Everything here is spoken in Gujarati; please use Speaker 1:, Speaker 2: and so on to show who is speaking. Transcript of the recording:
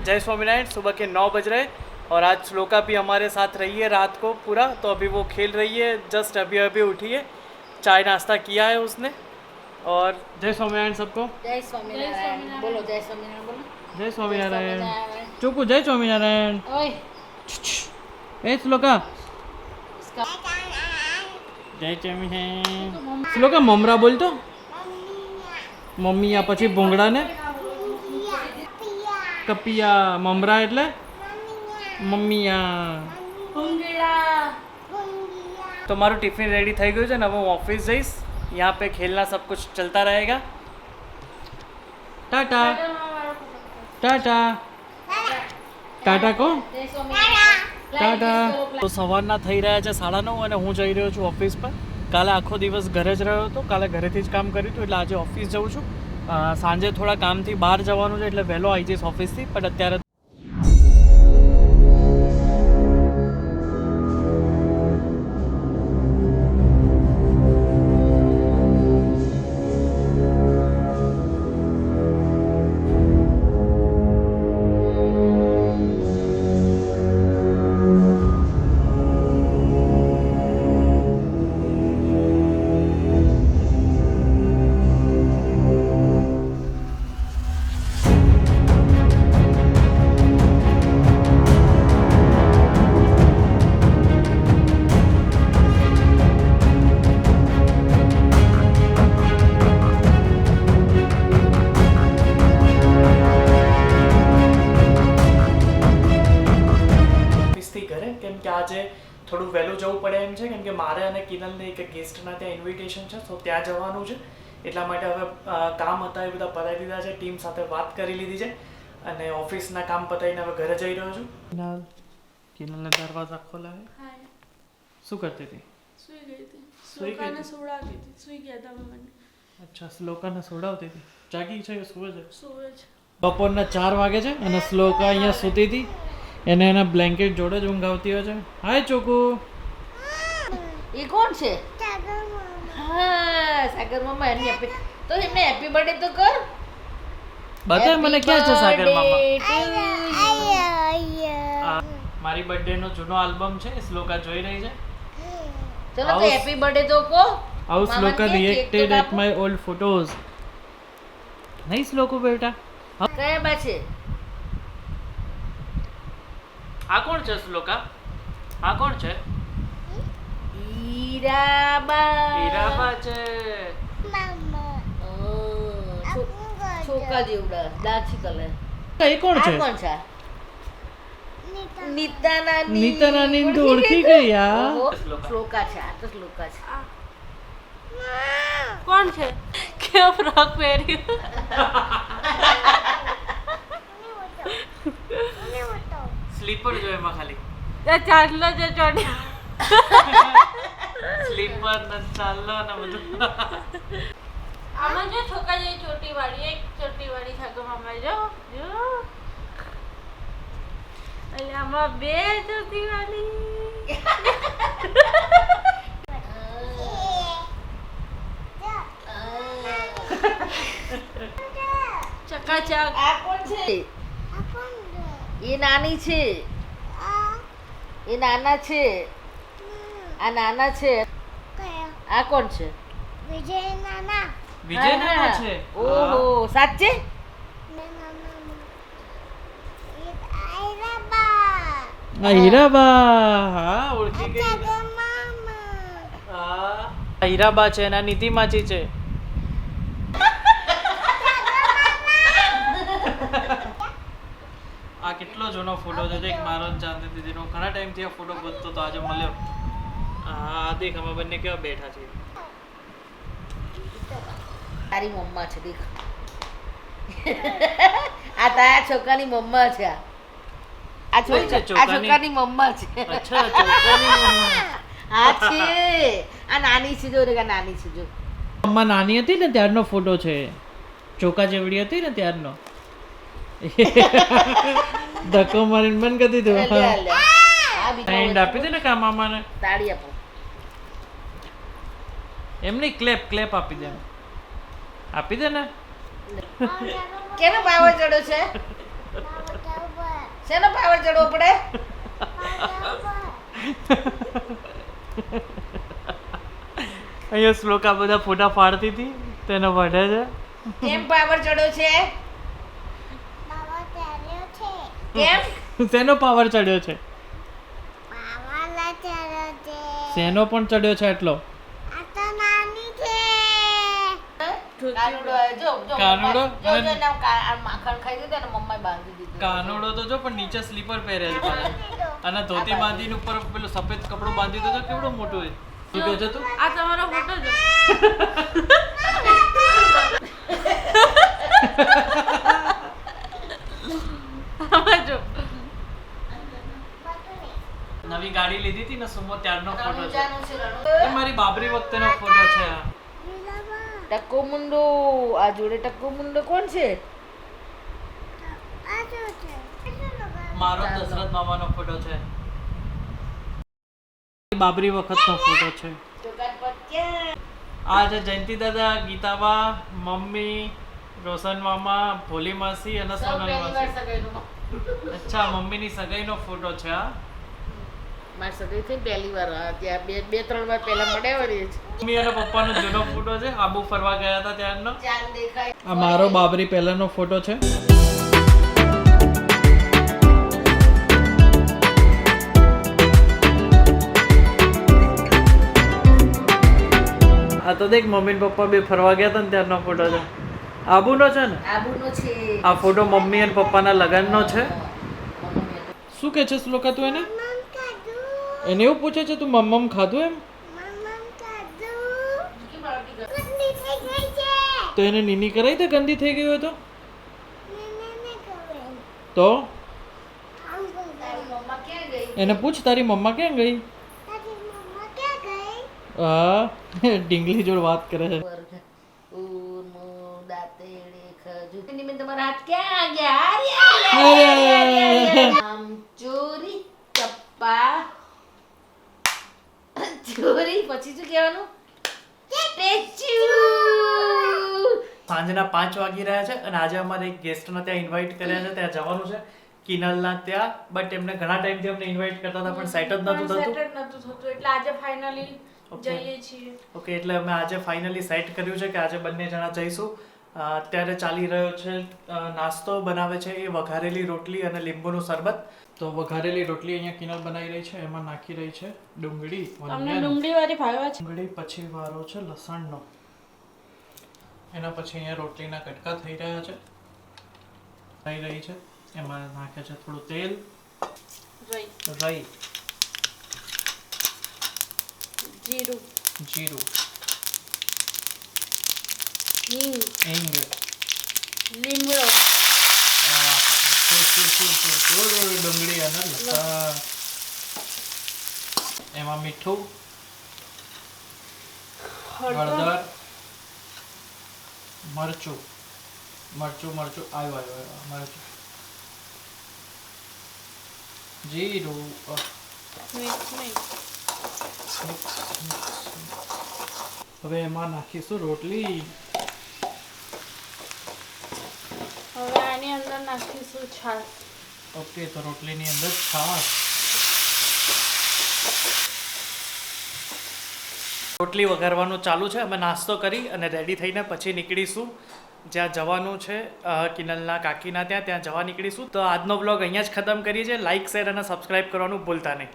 Speaker 1: जय स्वामीनारायण। सुबह के 9 बज रहे और आज श्लोका भी हमारे साथ रही है रात को पूरा। तो अभी वो खेल रही है, जस्ट अभी अभी उठी है, चाय नाश्ता किया है उसने। और जय स्वामीनारायण सबको।
Speaker 2: जय स्वामीनारायण बोलो, जय स्वामीनारायण बोलो,
Speaker 1: जय स्वामीनारायण। चुकू जय स्वामीनारायण।
Speaker 2: ओए
Speaker 1: ए श्लोका
Speaker 2: इसका
Speaker 1: जय स्वामीनारायण। श्लोका ममरा बोल तो मम्मी या પછી ભૂંગળા ને કપિયા મમરા એટલે મમ્મીયા
Speaker 2: ભૂંગળા।
Speaker 1: तो मारू टिफिन रेडी થઈ ગયું છે ને, હવે હું ઓફિસ જઈશ। यहाँ पे खेलना सब कुछ चलता रहेगा। टाटा टाटा टाटा को
Speaker 2: જય સ્વામીનારાયણ।
Speaker 1: टाटा। तो સવારના થઈ રહ્યા છે 9:30 અને હું જઈ રહ્યો છું ઓફિસ પર। કાલે આખો દિવસ ઘરે જ રહ્યો હતો, કાલે ઘરેથી જ કામ કર્યું હતું, એટલે આજે ઓફિસ જઉં છું। સાંજે થોડા કામથી બહાર જવાનું છે એટલે વહેલો આવી જઈશ ઓફિસથી, પણ અત્યારે આજે થોડું વહેલું જવું પડે એમ છે, કેમ કે મારે અને કિનલને એક ગેસ્ટના ત્યાં ઇન્વિટેશન છે, તો ત્યાં જવાનું છે। એટલા માટે હવે કામ હતા એ બધા પતાવી દીધા છે, ટીમ સાથે વાત કરી લીધી છે અને ઓફિસના કામ પતાવીને હવે ઘરે જઈ રહ્યો છું। કિનલને દરવાજા ખોલાવે। શું કરતી હતી?
Speaker 3: સુઈ ગઈ હતી।
Speaker 1: સુઈ ગઈ
Speaker 3: શ્લોકાને
Speaker 1: હતી?
Speaker 3: સુવડાવતી હતી। સુઈ ગયા હતા મમ્મી।
Speaker 1: અચ્છા, શ્લોકાને સોડાવતી હતી। જાગી છે કે સુવે છે?
Speaker 3: સુવે છે।
Speaker 1: બપોરના 4 વાગે છે અને શ્લોકા અહીંયા સૂતી હતી, એને એના બ્લેન્કેટ જોડે જ ઊંઘ આવતી હોય છે। હાય ચોકુ।
Speaker 2: એ કોણ છે? હા સાગર મામા। એની હેપી તો એમને હેપી બર્થડે તો કર।
Speaker 1: બતાય મને ક્યાં છે સાગર મામા?
Speaker 2: મામા?
Speaker 1: મારી બર્થડે નો જૂનો આલ્બમ છે, શ્લોકા જોઈ રહી છે।
Speaker 2: ચલો તો હેપી બર્થડે તો કહો।
Speaker 1: હાઉ
Speaker 2: મામા
Speaker 1: શ્લોકા
Speaker 2: કે કેક તો
Speaker 1: રિએક્ટેડ એટ
Speaker 2: કાપો।
Speaker 1: My old photos. નહીં શ્લોકો બેટા,
Speaker 2: કયા બા છે?
Speaker 1: આ કોણ છે શ્લોકા? આ કોણ છે?
Speaker 2: હીરાબા।
Speaker 1: હીરાબા છે।
Speaker 2: છોકા જેવડા દાછી કલર।
Speaker 1: એ કોણ
Speaker 2: આ
Speaker 1: છે?
Speaker 2: કોણ છે? નીતા નાની।
Speaker 1: નીતા નાની તો ઓળખી ગઈ યાર।
Speaker 2: ઓહો, શ્લોકા છે। આ તો શ્લોકા છે।
Speaker 3: કોણ છે? કેવો ફ્રોક પહેર્યું?
Speaker 1: સ્લીપર જો એમાં ખાલી
Speaker 3: ચાટલો છે ચોટી।
Speaker 1: સ્લીપર ને ચાલો ને બધું।
Speaker 3: આમાં જો છોકરા જેવી ચોટી વાળી, એક ચોટી વાળી સાગર મામા જો જો એટલે આમાં બે ચોટી વાળી। ચકાચક।
Speaker 2: આ કોણ છે? એ નાની છે। એ નાના છે। આ નાના છે। આ કોણ છે?
Speaker 1: વિજય નાના છે।
Speaker 2: ઓહો સાચે?
Speaker 1: આ હીરાબા, હા ઓળખી ગઈ। હા હીરાબા છે, એના નીતિમાચી છે। આ કેટલો જૂનો ફોટો છે, દેખ મારો ને ચાંદી દીદીનો। ઘણા ટાઈમથી આ ફોટો ગોતતો તો આજે મળ્યો। હા દેખ અમે બંને કેવા બેઠા છીએ।
Speaker 2: તારી મમ્મા છે દેખ। આ તારા છોકરાની મમ્મા છે। આ
Speaker 1: કોઈ છે
Speaker 2: છોકરાની મમ્મા છે।
Speaker 1: અચ્છા ચોકાની મમ્મા।
Speaker 2: હા છે। આ નાની છે જો રે, નાની છે જો।
Speaker 1: મમ્મા નાની હતી ને ત્યારનો ફોટો છે, ચોકા જેવડી હતી ને ત્યારનો। ધક્કો મારીને બંધ કરી દીધું।
Speaker 2: લે, લે, લે। આ બીજો
Speaker 1: હેન્ડ આપી દે ને કા મામાને।
Speaker 2: તાળી આપો।
Speaker 1: એમ નહીં, ક્લેપ ક્લેપ આપી દે, આપી દે ને।
Speaker 2: કેનો બાવો ચડ્યો છે? શેનો પાવર ચડવો પડે?
Speaker 1: અહીંયા શ્લોકા બધા ફોટા પાડતી હતી તેને વઢે છે.
Speaker 2: કેમ પાવર ચડ્યો છે? કેમ?
Speaker 1: શેનો પાવર ચડ્યો છે? શેનો પણ ચડ્યો છે એટલો?
Speaker 2: કાનુડો જો જો
Speaker 1: કાનુડો?
Speaker 2: જો જો એના માખણ ખાઈ દીધું અને મમ્માએ બાંધી દીધું.
Speaker 1: કાનોડો તો જો પણ નીચે સ્લીપર પહેરે છે પાછો. અને ધોતી બાંધીને ઉપર પેલું સફેદ કપડું બાંધી દીધું તો કેવડું મોટું છે. શું કહે છે તું?
Speaker 3: આ તમારો ફોટો છે. આમાં જો.
Speaker 1: નવી ગાડી લીધી હતી ને સુમો ત્યારનો ફોટો છે.
Speaker 2: રણુજાનું છે,
Speaker 1: એ
Speaker 2: રણુજા.
Speaker 1: મારી બાબરી વખતેનો ફોટો છે આ.
Speaker 2: ટક્કો મુંડો આ જોડે ટક્કો મુંડો કોણ છે?
Speaker 1: મારો દશરથ મામાનો ફોટો છે. બાબરી વખતનો ફોટો છે. આ છે જયંતિ દાદા, ગીતાબા, મમ્મી, રોશન મામા, ભોલી માસી અને સોનલ માસી. અચ્છા, મમ્મીની સગાઈનો ફોટો છે આ.
Speaker 2: મારી સગાઈ થઈ પહેલી વાર ત્યાં બે ત્રણ વાર પહેલા મળ્યા વળી જ.
Speaker 1: મમ્મી અને પપ્પાનો જૂનો ફોટો છે. આબુ ફરવા ગયા હતા ત્યારનો.
Speaker 2: ચાંદ દેખાય.
Speaker 1: આ મારો બાબરી પહેલાનો ફોટો છે. આ તો દેખ મમ્મી ને પપ્પા બે ફરવા ગયા હતા ને ત્યારનો ફોટો છે. આબુનો છે ને?
Speaker 2: આબુનો છે.
Speaker 1: આ ફોટો મમ્મી અને પપ્પાના લગ્નનો છે. શું કે છે શ્લોકા તું એને? એને એવું પૂછે છે તું મમ્મ ખાધું એમ? તો એને નીની કરાઈ તો ગંદી થઈ ગઈ હોય તો? તો
Speaker 2: મમ્મા ક્યાં ગઈ?
Speaker 1: એને પૂછ તારી મમ્મા ક્યાં ગઈ? હા ઢીંગલી જોડે વાત કરે છે.
Speaker 2: તમારા હાથ ક્યાં ગયા? આમ ચોરી ચપ્પા ચોરી પછી શું કહેવાનું? સ્ટેચ્યુ.
Speaker 1: સાંજના 5 વાગી રહ્યા છે અને આજે અમારે એક ગેસ્ટને ત્યાં ઇન્વાઇટ કર્યા છે. ત્યાં જવાનું છે કિનલના ત્યાં. બટ એમને ઘણા ટાઈમથી અમને ઇન્વાઇટ કરતા હતા પણ સેટ જ નતું થતું.
Speaker 3: સેટ નતું થતું એટલે આજે ફાઇનલી જઈએ છીએ.
Speaker 1: ઓકે, એટલે અમે આજે ફાઇનલી સેટ કર્યું છે કે આજે બંને જણા જઈશું. અત્યારે ચાલી રહ્યો છે નાસ્તો બનાવે છે એ વઘારેલી રોટલી અને લીંબુનું શરબત. તો વઘારેલી રોટલી અહીંયા કિનલ બનાવી રહી છે. એમાં નાખી રહી છે ડુંગળી,
Speaker 3: તમને
Speaker 1: onion,
Speaker 3: ડુંગળી વાળી ભાવે છે?
Speaker 1: ડુંગળી, પછી વારો છે લસણનો. એના પછી અહીંયા રોટલીના કટકા થઈ રહ્યા છે. થઈ રહી છે. એમાં નાખે છે થોડું તેલ, રાઈ,
Speaker 3: જીરું,
Speaker 1: જીરું,
Speaker 3: હિંગ,
Speaker 1: હિંગ.
Speaker 3: લીમડો,
Speaker 1: ડુંગળી અને લસણ. એમાં મીઠું, હળદર, મરચું, આવ્યું મરચું, જીરું. હવે એમાં નાખીશું રોટલી.
Speaker 3: હવે આની અંદર નાખીશું છાશ.
Speaker 1: ઓકે, તો રોટલીની અંદર છાશ. રોટલી વઘારવાનું ચાલુ છે. અમે નાસ્તો કરી અને રેડી થઈને પછી નીકળીશું જ્યાં જવાનું છે કિનલના કાકીના ત્યાં જવા નીકળીશું. તો આજનો બ્લોગ અહીંયા જ ખતમ કરીએ છીએ. લાઇક, શેર અને સબસ્ક્રાઇબ કરવાનું ભૂલતા નહીં.